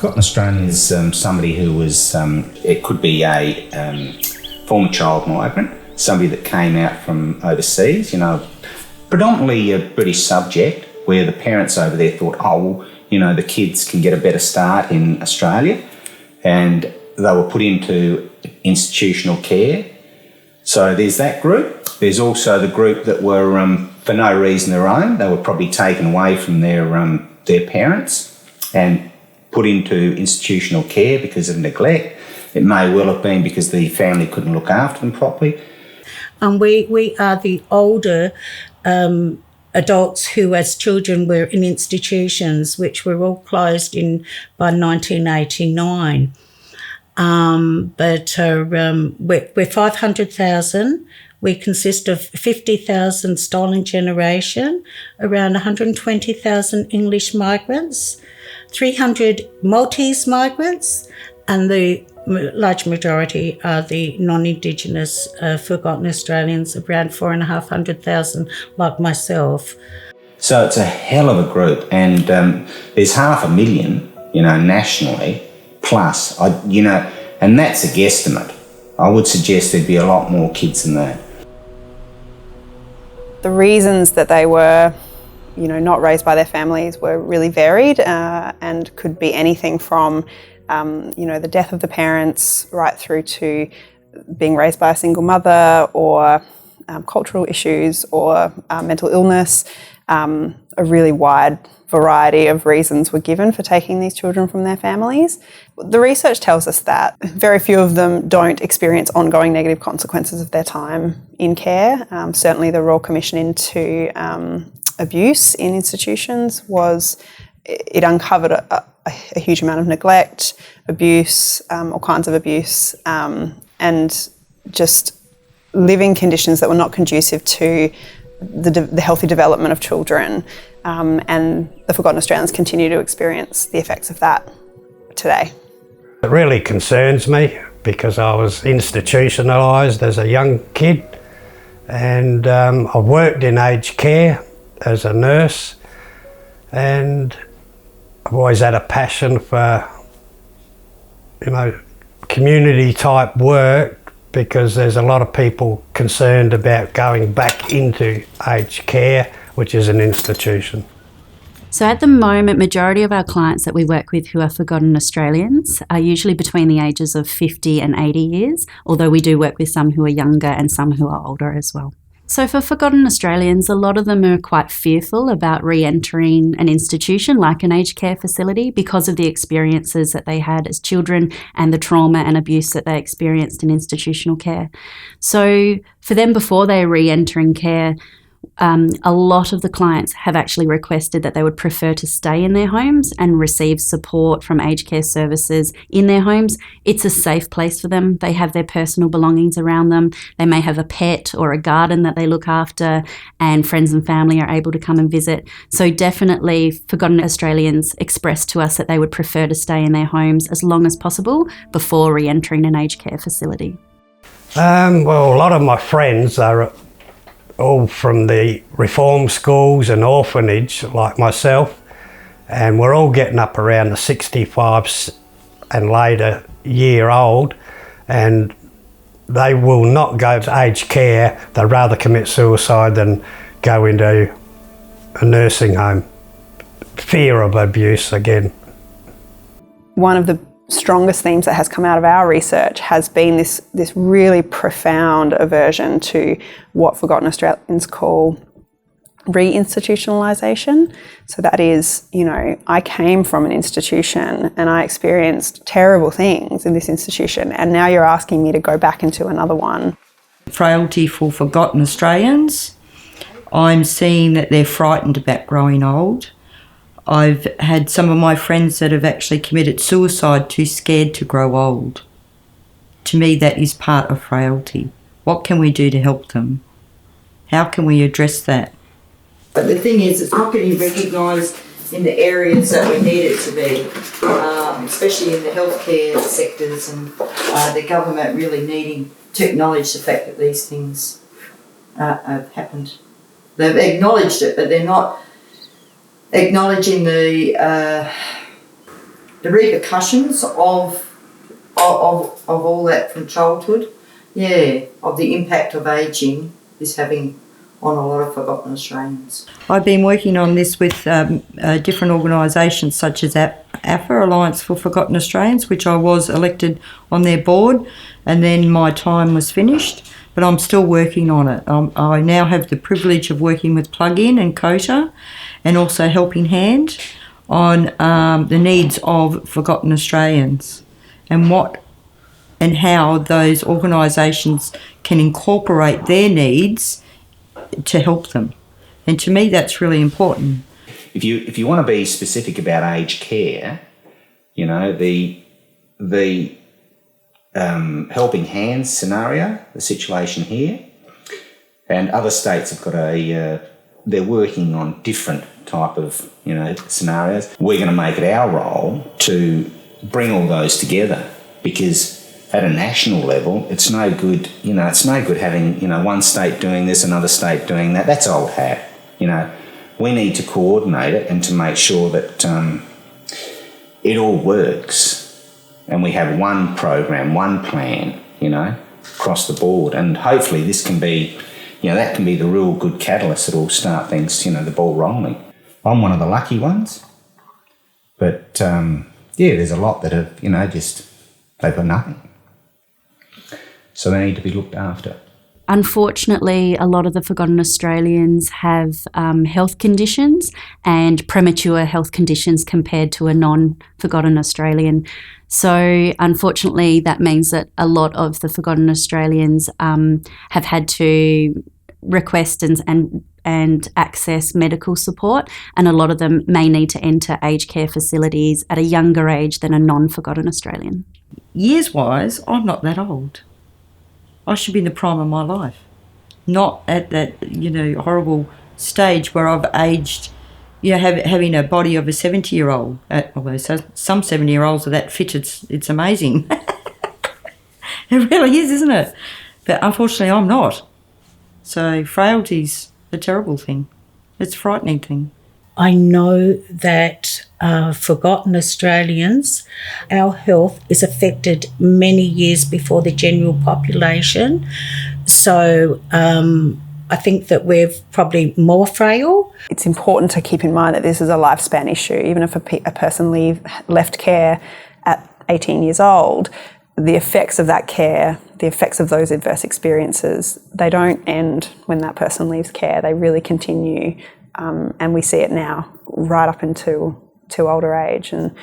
Forgotten Australian is somebody who was, it could be a former child migrant, somebody that came out from overseas, you know, predominantly a British subject, where the parents over there thought, oh, well, you know, the kids can get a better start in Australia, and they were put into institutional care. So there's that group. There's also the group that were, for no reason of their own, they were probably taken away from their parents and put into institutional care because of neglect. It may well have been because the family couldn't look after them properly. We are the older adults who as children were in institutions, which were all closed by 1989. We're 500,000. We consist of 50,000 stolen generation, around 120,000 English migrants, 300 Maltese migrants, and the large majority are the non-Indigenous Forgotten Australians, around 4,500,000 like myself. So it's a hell of a group, and there's 500,000, you know, nationally, plus, you know, and that's a guesstimate. I would suggest there'd be a lot more kids than that. The reasons that they were, you know, not raised by their families were really varied and could be anything from, you know, the death of the parents right through to being raised by a single mother, or cultural issues, or mental illness. A really wide variety of reasons were given for taking these children from their families. The research tells us that very few of them don't experience ongoing negative consequences of their time in care. Certainly the Royal Commission into abuse in institutions it uncovered a huge amount of neglect, abuse, all kinds of abuse, and just living conditions that were not conducive to the healthy development of children. And the Forgotten Australians continue to experience the effects of that today. It really concerns me because I was institutionalised as a young kid, and I worked in aged care as a nurse, and I've always had a passion for, you know, community type work, because there's a lot of people concerned about going back into aged care, which is an institution. So at the moment, majority of our clients that we work with who are Forgotten Australians are usually between the ages of 50 and 80 years, although we do work with some who are younger and some who are older as well. So for Forgotten Australians, a lot of them are quite fearful about re-entering an institution like an aged care facility because of the experiences that they had as children and the trauma and abuse that they experienced in institutional care. So for them, before they're re-entering care, a lot of the clients have actually requested that they would prefer to stay in their homes and receive support from aged care services in their homes. It's a safe place for them. They have their personal belongings around them. They may have a pet or a garden that they look after, and friends and family are able to come and visit. So definitely Forgotten Australians expressed to us that they would prefer to stay in their homes as long as possible before re-entering an aged care facility. Well, a lot of my friends are all from the reform schools and orphanage like myself, and we're all getting up around the 65 and later year old, and they will not go to aged care. They'd rather commit suicide than go into a nursing home. Fear of abuse again. One of the strongest themes that has come out of our research has been this really profound aversion to what Forgotten Australians call re-institutionalization. So that is, you know, I came from an institution and I experienced terrible things in this institution, and now you're asking me to go back into another one. Frailty for Forgotten Australians. I'm seeing that they're frightened about growing old. I've had some of my friends that have actually committed suicide too scared to grow old. To me, that is part of frailty. What can we do to help them? How can we address that? But the thing is, it's not getting recognised in the areas that we need it to be, especially in the healthcare sectors, and the government really needing to acknowledge the fact that these things have happened. They've acknowledged it, but they're not acknowledging the the repercussions of all that from childhood, of the impact of ageing is having on a lot of forgotten Australians. I've been working on this with different organisations such as AFA, Alliance for Forgotten Australians, which I was elected on their board, and then my time was finished, but I'm still working on it. I now have the privilege of working with Plug-in and COTA, and also Helping Hand on the needs of forgotten Australians and how those organisations can incorporate their needs to help them. And to me, that's really important. If you want to be specific about aged care, you know, the Helping Hands scenario, the situation here, and other states have got they're working on different type of, scenarios. We're going to make it our role to bring all those together, because at a national level, it's no good, it's no good having, one state doing this, another state doing that. That's old hat. We need to coordinate it and to make sure that it all works, and we have one program, one plan, across the board. And hopefully this can be, that can be the real good catalyst that will start things, the ball rolling. I'm one of the lucky ones, but there's a lot that have, they've got nothing. So they need to be looked after. Unfortunately, a lot of the forgotten Australians have health conditions and premature health conditions compared to a non-forgotten Australian. So unfortunately, that means that a lot of the forgotten Australians have had to request and access medical support, and a lot of them may need to enter aged care facilities at a younger age than a non-forgotten Australian. Years-wise, I'm not that old. I should be in the prime of my life, not at that, horrible stage where I've aged, having a body of a 70-year-old. Although some 70-year-olds are that fit, it's amazing. It really is, isn't it? But unfortunately, I'm not. So frailty's a terrible thing. It's a frightening thing. I know that forgotten Australians, our health is affected many years before the general population. So I think that we're probably more frail. It's important to keep in mind that this is a lifespan issue. Even if a person left care at 18 years old, the effects of that care, the effects of those adverse experiences, they don't end when that person leaves care. They really continue. And we see it now right up into older age. And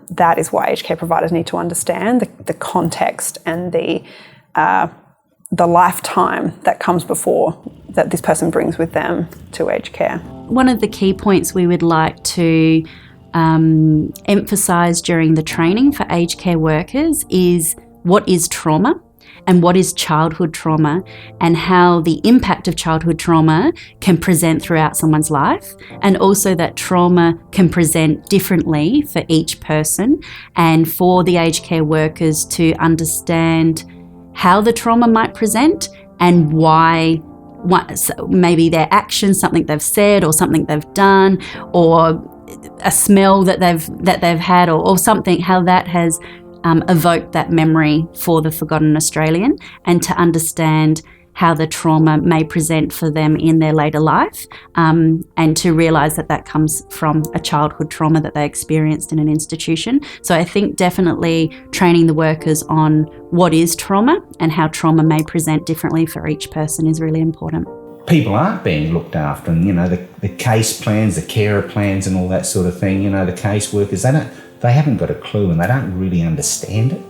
that is why aged care providers need to understand the context and the lifetime that comes before that this person brings with them to aged care. One of the key points we would like to emphasise during the training for aged care workers is what is trauma and what is childhood trauma, and how the impact of childhood trauma can present throughout someone's life, and also that trauma can present differently for each person, and for the aged care workers to understand how the trauma might present and why. Maybe their actions, something they've said or something they've done, or a smell that they've had, or something, how that has evoked that memory for the forgotten Australian, and to understand how the trauma may present for them in their later life, and to realise that comes from a childhood trauma that they experienced in an institution. So I think definitely training the workers on what is trauma and how trauma may present differently for each person is really important. People aren't being looked after, and the case plans, the carer plans and all that sort of thing, the case workers, they haven't got a clue, and they don't really understand it,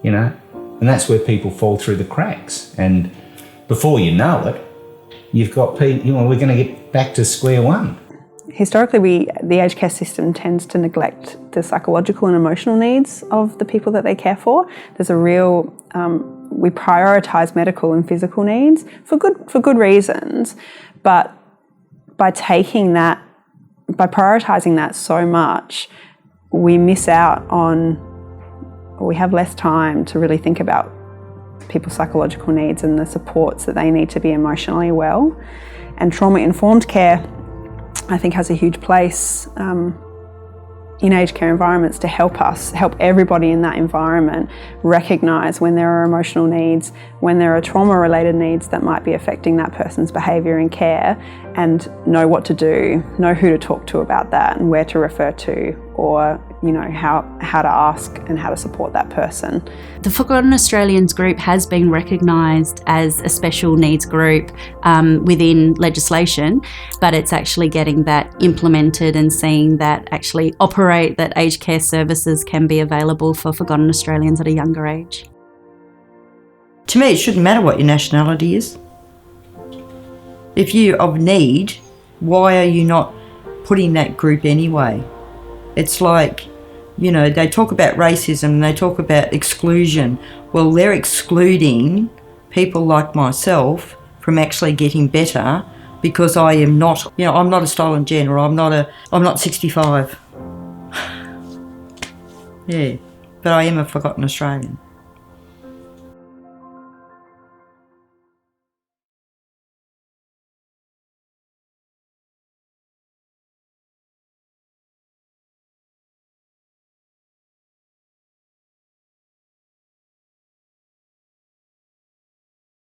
and that's where people fall through the cracks. And before you know it, you've got people, we're going to get back to square one. Historically, the aged care system tends to neglect the psychological and emotional needs of the people that they care for. There's a real, we prioritise medical and physical needs for good reasons, but by prioritising that so much, we miss out on, or we have less time to really think about people's psychological needs and the supports that they need to be emotionally well. And trauma-informed care, I think, has a huge place in in aged care environments to help everybody in that environment recognise when there are emotional needs, when there are trauma-related needs that might be affecting that person's behaviour and care, and know what to do, know who to talk to about that and where to refer to, or how to ask and how to support that person. The Forgotten Australians group has been recognised as a special needs group within legislation, but it's actually getting that implemented and seeing that actually operate, that aged care services can be available for Forgotten Australians at a younger age. To me, it shouldn't matter what your nationality is. If you're of need, why are you not putting that group anyway? It's like, they talk about racism and they talk about exclusion. Well, they're excluding people like myself from actually getting better because I am not, I'm not a stolen gen, or I'm not 65. Yeah, but I am a Forgotten Australian.